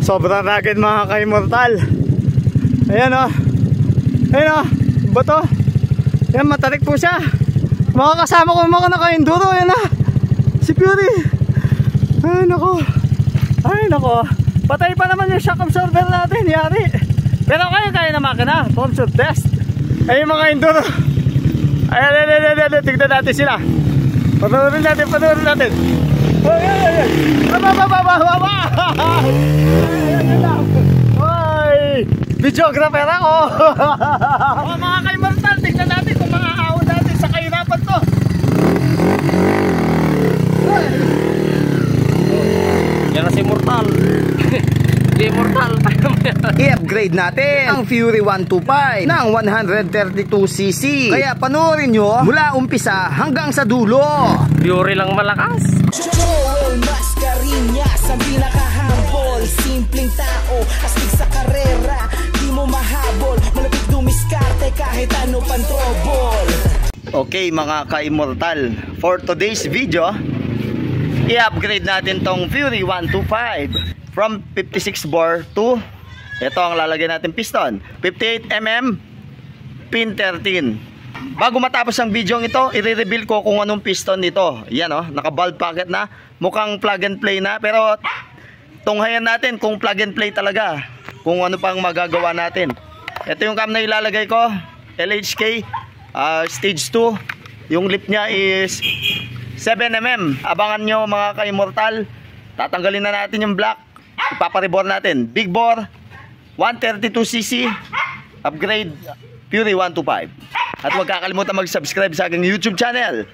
Sobrang rugged mga ka-immortal. Ayan o. Ayan o. Bato. Ayan, matarik po siya. Mga kasama ko mga naka-enduro. Ayan na. Si Fury. Ay nako. Ay nako. Patay pa naman yung shock absorber natin. Yari. Pero kaya na makina. Torture test. Ay mga enduro. Ayan. Tignan natin sila. Panoorin natin. Ay. Ay. Videographer ako. Mga ka-immortal, tignan natin kung maaahon natin sa kahirapan to. Yan na si Immortal. Di Immortal. I-upgrade natin ang Fury 125 ng 132cc. Kaya panoorin nyo mula umpisa hanggang sa dulo. Fury lang malakas. Joel Mascareñas ang pinaka-humble, simpleng tao, astig sa karera, di mo mahabol, malapit dumiskarte kahit ano pang trouble. Okay mga ka-immortal, for today's video, i-upgrade natin tong Fury 125 from 56 bore to ito ang lalagyan natin piston 58mm pin 13. Bago matapos ang video ito, i-reveal ko kung anong piston nito. Yan naka valve packet na, mukhang plug and play na, pero tunghayan natin kung plug and play talaga, kung ano pang magagawa natin. Ito yung cam na ilalagay ko, LHK stage 2. Yung lip niya is 7mm. Abangan nyo mga ka-immortal. Tatanggalin na natin yung black, ipaparibor natin. Big bore 132cc upgrade Fury 125. At huwag kakalimutan mag-subscribe sa aking YouTube channel,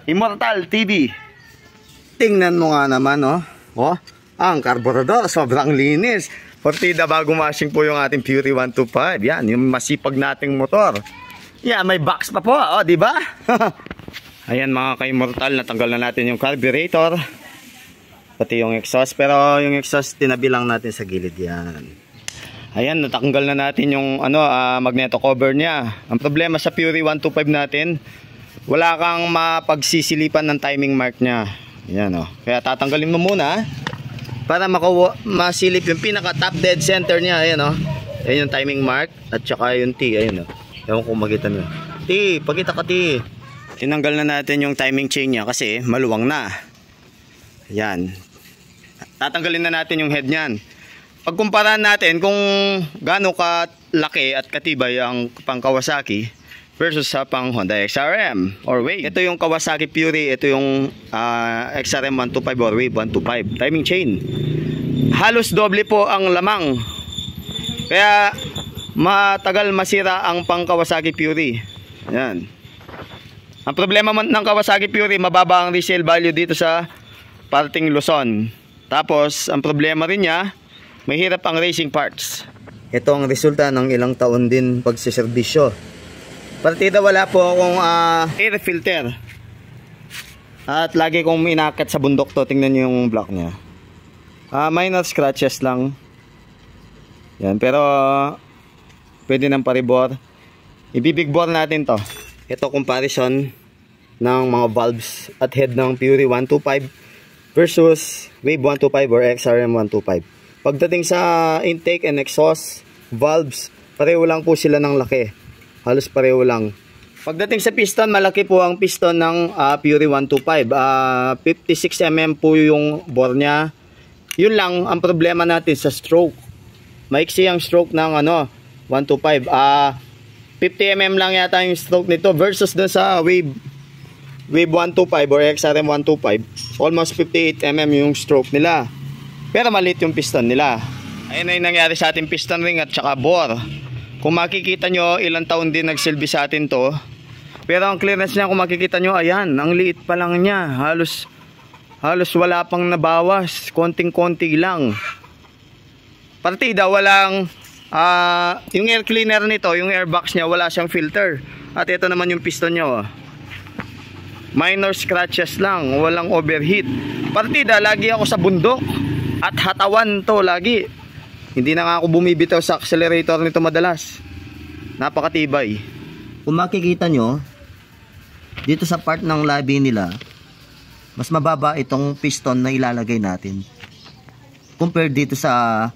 Immortal TV. Tingnan mo nga naman ang carburetor, sobrang linis. Partida bagong mashing po yung ating Fury 125. Yan, yung masipag nating motor. Yan, may box pa po, di ba? Ayan mga ka-immortal, natanggal na natin yung carburetor, pati yung exhaust, pero yung exhaust tinabi lang natin sa gilid. Yan. Ayan, natanggal na natin yung magneto cover niya. Ang problema sa Fury 125 natin, wala kang mapagsisilipan ng timing mark niya. Ayan kaya tatanggalin mo muna para masilip yung pinaka top dead center niya. Ayan ayan yung timing mark at saka yung T. Ayan ewan kung makita nyo. T, pagkita ka T. Tinanggal na natin yung timing chain niya kasi maluwang na. Ayan. Tatanggalin na natin yung head niyan. Pagkumpara natin kung gaano kalaki at katibay ang pang Kawasaki versus sa pang Honda XRM or Wave. Ito yung Kawasaki Fury, ito yung XRM 125 or Wave 125. Timing chain. Halos doble po ang lamang. Kaya matagal masira ang pang Kawasaki Fury. Ayan. Ang problema ng Kawasaki Fury, mababa ang resale value dito sa parting Luzon. Tapos, ang problema rin niya, mahirap ang racing parts. Ito ang resulta ng ilang taon din pagsiservisyo. Partida wala po akong air filter. At lagi kong inakit sa bundok to. Tingnan nyo yung block niya. Minor scratches lang. Yan, pero pwede ng paribor. Ibibig bore natin to. Ito comparison ng mga valves at head ng Fury 125 versus Wave 125 or XRM 125. Pagdating sa intake and exhaust valves, pareho lang po sila ng laki. Halos pareho lang. Pagdating sa piston, malaki po ang piston ng Fury 125. 56mm po yung bore niya. Yun lang ang problema natin sa stroke. Maiksi ang stroke ng 125. 50mm lang yata yung stroke nito versus dun sa Wave 125 or XRM 125. Almost 58mm yung stroke nila. Pero maliit yung piston nila. Ayun na yung nangyari sa ating piston ring at saka bore. Kung makikita nyo, ilang taon din nagsilbi sa atin to. Pero ang clearance niya, kung makikita nyo, ayan, ang liit pa lang niya. Halos wala pang nabawas. Konting-konti lang. Partida, walang yung air cleaner nito, yung airbox niya, wala siyang filter. At ito naman yung piston niya. Minor scratches lang, walang overheat. Partida, lagi ako sa bundok. At hatawan to lagi. Hindi na nga ako bumibitaw sa accelerator nito madalas. Napakatibay. Kung makikita nyo, dito sa part ng labi nila, mas mababa itong piston na ilalagay natin. compared dito sa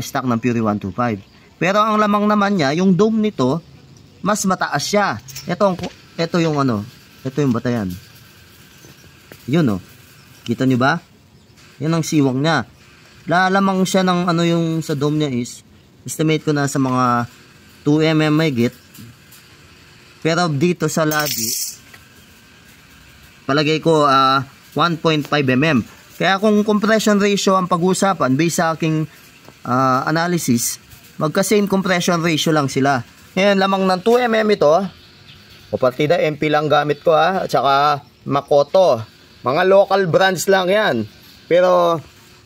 stock ng Fury 125. Pero ang lamang naman niya, yung dome nito, mas mataas siya. Ito yung ano, ito yung batayan. Yun oh. Kita nyo ba? Yan ang siwang niya. Lalamang siya ng ano yung sa dome niya is, estimate ko na sa mga 2 mm may git. Pero dito sa labi, palagay ko 1.5 mm. Kaya kung compression ratio ang pag-uusapan, based sa aking analysis, magka-same compression ratio lang sila. Ngayon, lamang ng 2 mm ito, o partida MP lang gamit ko at saka Makoto. Mga local brands lang yan. Pero,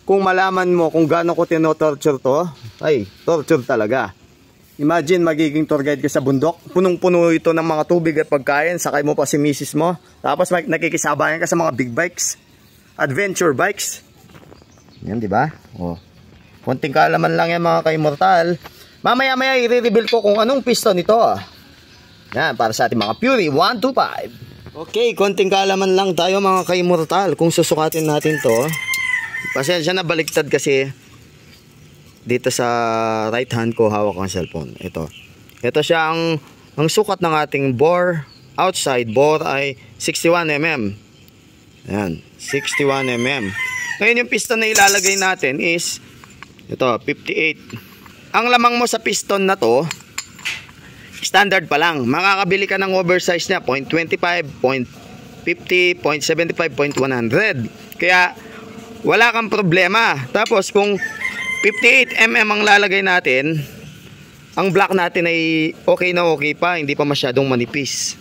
kung malaman mo kung gaano ko tinotorture to, ay, torture talaga. Imagine, magiging tour guide ka sa bundok, punong-puno ito ng mga tubig at pagkain, sakay mo pa si misis mo, tapos nakikisabayan ka sa mga big bikes, adventure bikes. Yan, di ba? Oh. Konting kaalaman lang yan mga ka-immortal. Mamaya-maya i-reveal ko kung anong piston ito. Yan, para sa ating mga Fury 125. Okay, konting kaalaman lang tayo mga ka-immortal. Kung susukatin natin to, pasensya na baliktad kasi dito sa right hand ko hawak ang cellphone. Ito siya ang sukat ng ating bore. Outside bore ay 61 mm. Yan, 61 mm. Ngayon yung piston na ilalagay natin is ito, 58. Ang lamang mo sa piston na to, standard pa lang. Makakabili ka ng oversize niya, 0.25, 0.50, 0.75, 0.100. Kaya, wala kang problema. Tapos, kung 58 mm ang lalagay natin, ang block natin ay okay na okay pa, hindi pa masyadong manipis.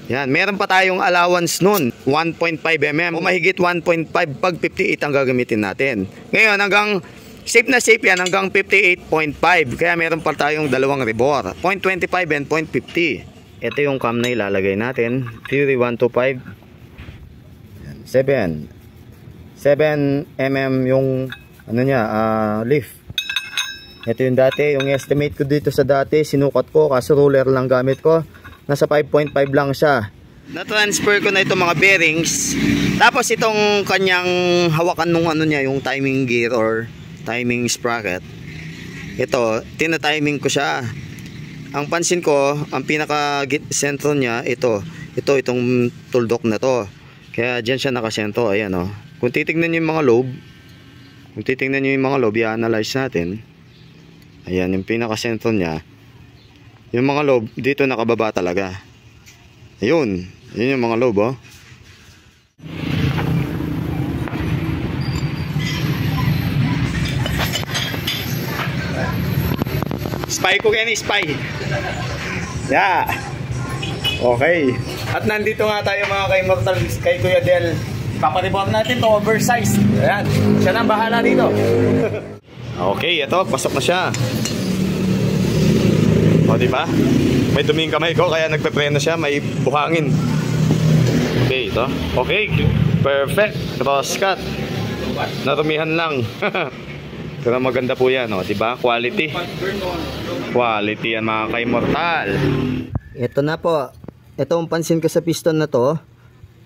Yan, meron pa tayong allowance nun, 1.5 mm. O mahigit 1.5 pag 58 ang gagamitin natin. Ngayon, hanggang safe na safe yan hanggang 58.5. Kaya meron pa tayong dalawang rebore, 0.25 and 0.50. Ito yung cam na ilalagay natin, Fury 125. 7 mm yung ano niya, lift. Ito yung dati, yung estimate ko dito sa dati, sinukat ko, kaso ruler lang gamit ko. Nasa 5.5 lang siya. Na-transfer ko na itong mga bearings. Tapos itong kanyang hawakan nung ano niya, yung timing gear or timing sprocket, ito, tina-timing ko siya. Ang pansin ko, ang pinaka sentro niya, itong tuldok na to. Kaya dyan siya nakasentro, ayan o. Kung titignan nyo yung mga lobe, i-analyze natin. Ayan, yung pinaka sentro niya. Yung mga lobe, dito nakababa talaga. Ayun, yun yung mga lobe oh. Spy ko yan, spy. Yeah. Okay. At nandito nga tayo mga ka-immortal kay Kuya Del. Papareport natin to oversized. Ayan. Siya na bahala dito. Okay, ito. Pasok na siya. O, diba? May duming kamay ko kaya nagpe-preno siya. May buhangin. Okay, ito. Okay. Perfect. Cross cut. Narumihan lang. Pero maganda po yan, oh, diba? Quality. Quality yan mga ka-immortal. Ito na po. Ito ang pansin ko sa piston na to.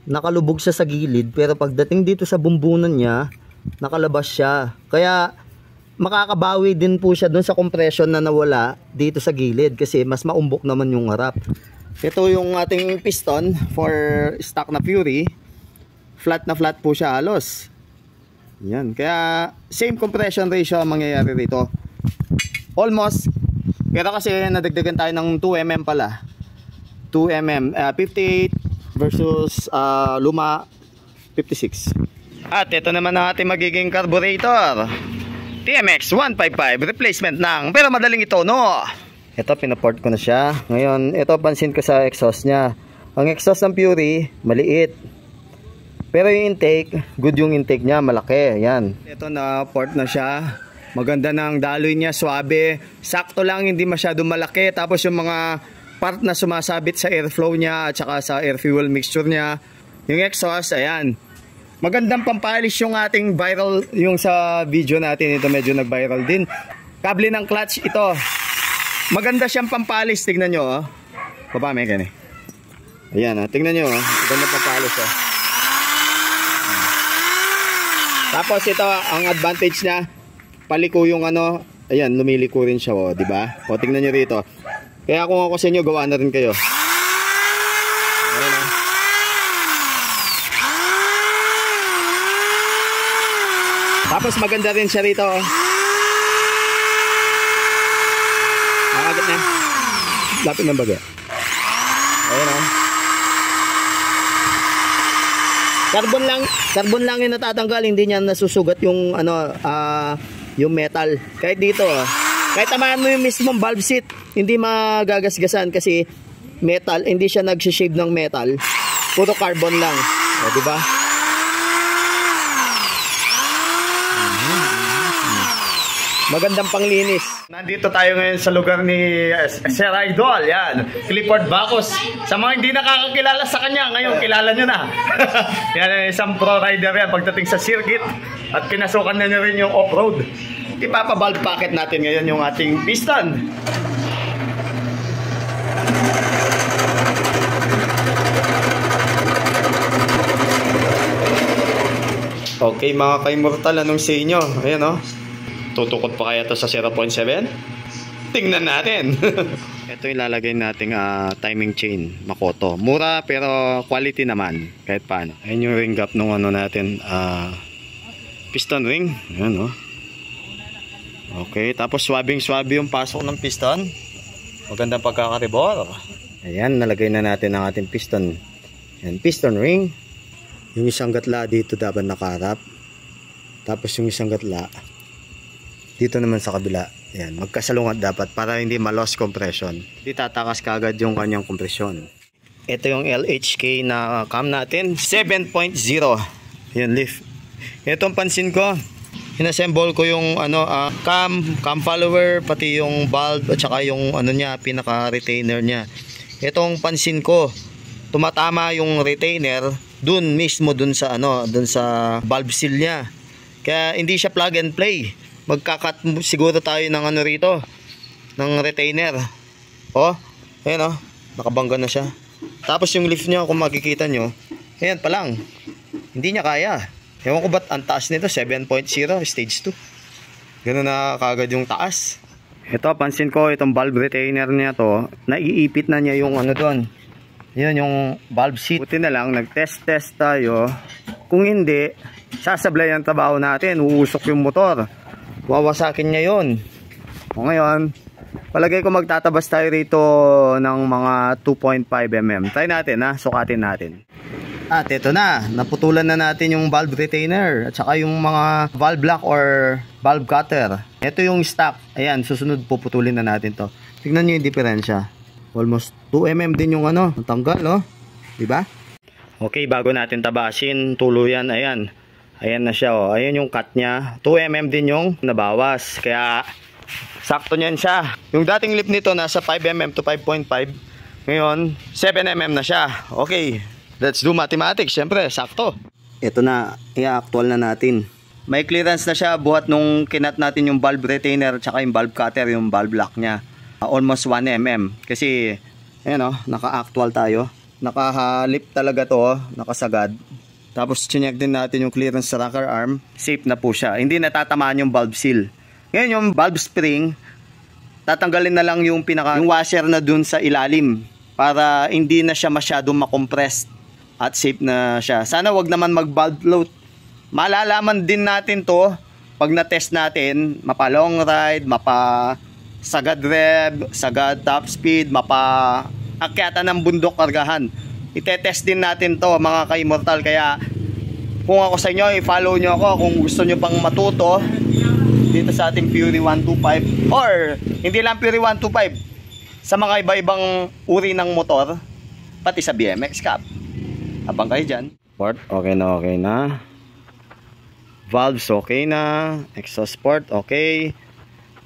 Nakalubog siya sa gilid. Pero pagdating dito sa bumbunan niya, nakalabas siya. Kaya makakabawi din po siya dun sa compression na nawala dito sa gilid. Kasi mas maumbok naman yung harap. Ito yung ating piston for stock na Fury. Flat na flat po siya halos. Yan, kaya same compression ratio ang mangyayari rito. Almost. Pero kasi nadagdagan tayo ng 2 mm pala. 2 mm, 58 versus luma 56. At ito naman ang ating magiging carburetor. TMX 155 replacement ng, pero madaling ito, no? Ito, pinaport ko na siya. Ngayon, ito pansin ko sa exhaust niya. Ang exhaust ng Fury, maliit. Pero yung intake, good yung intake niya, malaki. Yan. Ito na port na siya. Maganda na ang daloy niya, swabe. Sakto lang, hindi masyado malaki. Tapos yung mga part na sumasabit sa airflow niya at saka sa air fuel mixture niya. Yung exhaust, ayan. Magandang pampalis yung ating viral, yung sa video natin. Ito medyo nag-viral din. Kable ng clutch, ito. Maganda siyang pampalis. Tignan nyo, oh. Baba, may ganyan. Ayan, tignan nyo, oh. Maganda pampalis, oh. Tapos ito, ang advantage na paliko yung ano, ayan, lumiliko rin siya, oh, di ba? O, tingnan nyo rito. Kaya kung ako sa inyo, gawa na rin kayo. Ayan, oh. Tapos maganda rin siya rito, oh. Agad na. Lapit ng baga. Ayan, oh. Carbon lang yung natatanggal, hindi niya nasusugat yung ano, yung metal. Kahit dito, kahit tamaan mo yung mismong valve seat, hindi magagasgasan kasi metal, hindi siya nag-shave ng metal. Puro carbon lang. O, di ba? Magandang panglinis. Nandito tayo ngayon sa lugar ni Sir Idol. Yan, Clifford Bacos. Sa mga hindi nakakakilala sa kanya, ngayon kilala nyo na. Yan, isang pro rider yan pagdating sa circuit. At pinasukan na nyo rin yung off-road. Ipapavalve packet natin ngayon yung ating piston. Okay mga ka-immortal, anong say nyo? Ayan o. Tutukot pa kaya to sa 0.7? Tingnan natin. Ito ilalagay nating timing chain Makoto. Mura pero quality naman kahit paano. Ayan yung ring gap nung ano natin, piston ring. Ayan o. Okay, tapos swabbing yung pasok ng piston. Magandang pagkakaribor. Ayan, nalagay na natin ang ating piston. Ayan, piston ring. Yung isang gatla dito dapat nakaharap. Tapos yung isang gatla dito naman sa kabila. Ayan, magkasalungat dapat para hindi ma-loss compression. Hindi tatakas kagad yung kanyang kompresyon. Ito yung LHK na cam natin. 7.0. Ayan, lift. Itong pansin ko, inassemble ko yung ano, cam follower, pati yung valve at saka yung ano niya, pinaka retainer niya. Itong pansin ko, tumatama yung retainer dun mismo dun sa ano, dun sa valve seal niya. Kaya hindi siya plug and play. Magkakat siguro tayo ng ano rito, ng retainer. Oh, ayan oh, nakabangga na siya. Tapos yung lift niya, kung makikita nyo, ayan pa lang, hindi niya kaya. Ewan ko ba't ang taas nito, 7.0 stage 2. Ganun na kagad yung taas. Ito, pansin ko, itong valve retainer niya to, naiipit na niya yung ano doon. Yun yung valve seat. Buti na lang, nag-test tayo. Kung hindi, sasablay ang trabaho natin, uusok yung motor. Wawasakin niya yun. O ngayon, palagay ko magtatabas tayo rito ng mga 2.5 mm. Try natin ha, sukatin natin. At ito na, naputulan na natin yung valve retainer at saka yung mga valve lock or valve cutter. Ito yung stock. Ayan, susunod puputulin na natin to. Tignan nyo yung diferensya. Almost 2 mm din yung ano, tanggal oh. Diba? Okay, bago natin tabasin tuluyan, ayan. Ayan na siya oh. Ayan yung cut niya. 2 mm din yung nabawas. Kaya sakto niyan siya. Yung dating lip nito nasa 5 mm to 5.5. Ngayon 7 mm na siya. Okay, let's do mathematics. Siyempre, sakto. Ito na, i-actual na natin. May clearance na siya buhat nung kinat natin yung valve retainer at saka yung valve cutter, yung valve lock niya. Almost 1 mm. Kasi ayan oh, naka-actual tayo. Nakahalip talaga to oh, nakasagad. Tapos chinek din natin yung clearance sa rocker arm. Safe na po siya. Hindi natatamaan yung valve seal. Ngayon yung valve spring, tatanggalin na lang yung yung washer na dun sa ilalim para hindi na siya masyadong makompress at safe na siya. Sana wag naman mag-valve float. Malalaman din natin to pag na-test natin, mapa long ride, mapa sagad rev, sagad top speed, mapa akyatan ng bundok kargahan. Itetest din natin to mga ka-immortal. Kaya kung ako sa inyo, i-follow nyo ako kung gusto nyo pang matuto dito sa ating Fury 125 or hindi lang Fury 125, sa mga iba-ibang uri ng motor, pati sa BMX Cup. Abang kayo dyan. Port, okay na. Valves, okay na. Exhaust port, okay.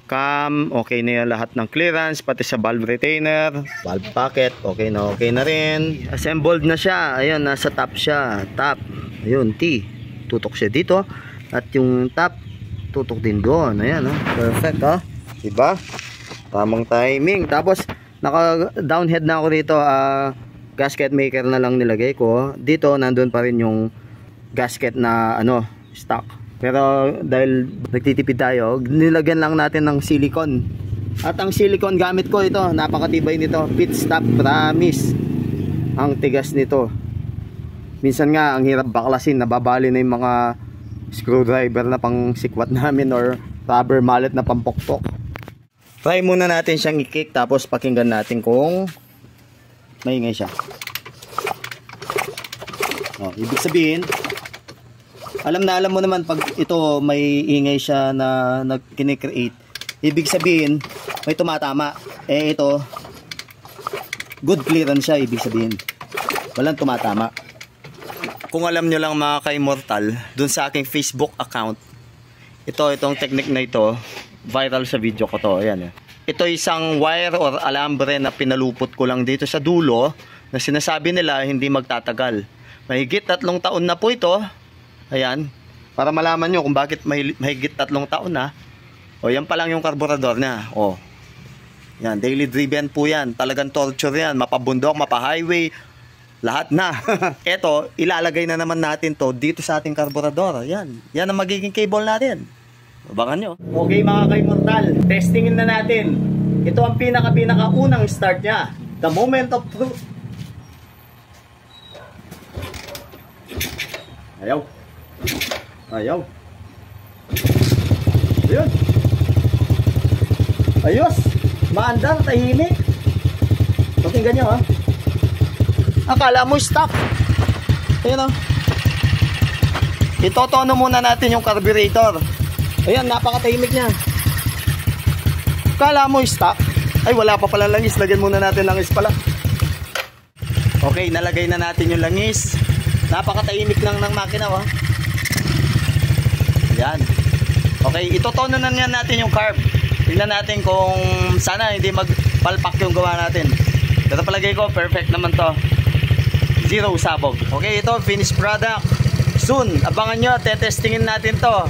Cam, okay na yung lahat ng clearance, pati sa valve retainer. Valve packet, okay na rin. Assembled na siya. Ayan, nasa top siya. Top. Ayun, T. Tutok siya dito. At yung top, tutok din doon. Ayan, oh. Perfect, oh. Diba? Tamang timing. Tapos, naka-downhead na ako dito. Gasket maker na lang nilagay ko. Dito, nandun pa rin yung gasket na, stock. Pero dahil nagtitipid tayo, nilagyan lang natin ng silicone. At ang silicone gamit ko ito, napakatibay nito, pit stop promise. Ang tigas nito. Minsan nga ang hirap baklasin, nababali na yung mga screwdriver na pang sikwat namin or rubber mallet na pampokpok. Try muna natin siyang i-kick, tapos pakinggan natin kung maingay siya. Ibig sabihin, alam mo naman pag ito may ingay siya na kine-create, ibig sabihin may tumatama. Ito good clearance siya, ibig sabihin walang tumatama. Kung alam nyo lang mga ka-immortal, dun sa aking Facebook account, itong technique na ito, viral sa video ko to. Ayan. Ito isang wire or alambre na pinalupot ko lang dito sa dulo na sinasabi nila hindi magtatagal. Mahigit 3 taon na po ito. Ayan. Para malaman nyo kung bakit mahigit 3 taon na. O yan pa lang yung karburador niya. O. Yan. Daily driven po yan. Talagang torture yan. Mapabundok, mapahighway. Lahat na. Ito, ilalagay na naman natin to dito sa ating karburador. Ayan. Yan ang magiging cable natin. Abangan nyo. Okay mga ka-immortal. Testingin na natin. Ito ang pinaka-unang start niya. The moment of truth. Ayaw. Ayaw. Ayun. Ayos. Maandar, tahimik. Pakinggan nyo ha. Akala mo stop. Ayun o. Itotono muna natin yung carburetor. Ayan, napakatahimik niya. Akala mo stop. Ay, wala pa pala langis. Lagyan muna natin langis pala. Okay, nalagay na natin yung langis. Napakatahimik lang ng makina, oh. Yan. Okay, itotono na natin yung carb. Tingnan natin kung sana hindi magpalpak yung gawa natin. Pero palagay ko, perfect naman to. Zero sabog. Okay, ito, finished product. Soon, abangan nyo, tetestingin natin to.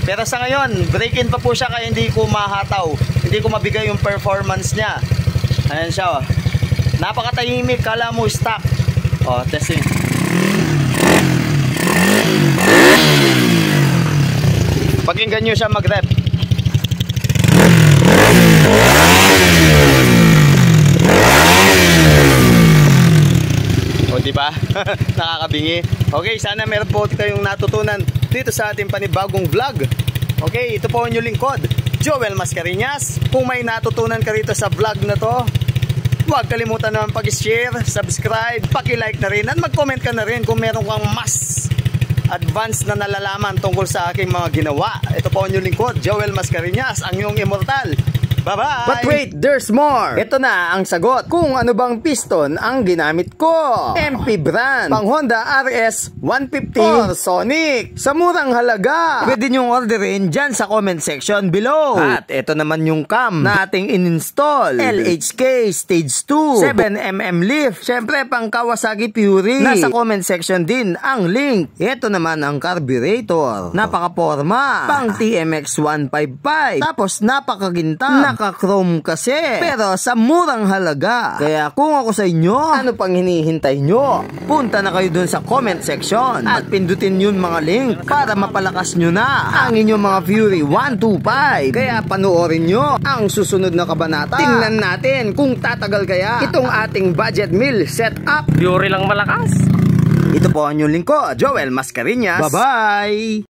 Pero sa ngayon, break-in pa po siya kaya hindi ko mahataw. Hindi ko mabigay yung performance niya. Ayan siya, oh. Napakatahimik, kala mo stock. Oh, testing. Pakinggan nyo siya mag-rep. O diba? Nakakabingi. Okay, sana meron po kayong natutunan dito sa ating panibagong vlog. Okay, ito po ang inyong lingkod, Joel Mascareñas. Kung may natutunan ka rito sa vlog na to, huwag kalimutan naman pag-share, subscribe, paki-like na rin, at mag-comment ka na rin kung meron kang mas advance na nalalaman tungkol sa aking mga ginawa. Ito po ang inyong lingkod, Joel Mascareñas, ang iyong immortal. Bye-bye! But wait, there's more! Ito na ang sagot. Kung ano bang piston ang ginamit ko? MP brand, pang Honda RS 150 or Sonic. Sa murang halaga. Pwede nyong orderin dyan sa comment section below. At ito naman yung cam na ating in-install. LHK Stage 2 7mm lift. Syempre pang Kawasaki Fury. Nasa comment section din ang link. Ito naman ang carburetor. Napaka-forma. Pang TMX 155. Tapos napakaginta. Naka-chrome kasi. Pero sa murang halaga. Kaya kung ako sa inyo, ano pang hinihintay nyo? Punta na kayo dun sa comment section at pindutin yun mga link para mapalakas nyo na ang inyong mga Fury 125. Kaya panoorin nyo ang susunod na kabanata. Tingnan natin kung tatagal kaya itong ating budget meal setup. Fury lang malakas. Ito po ang inyong lingkod, Joel Mascareñas. Bye-bye!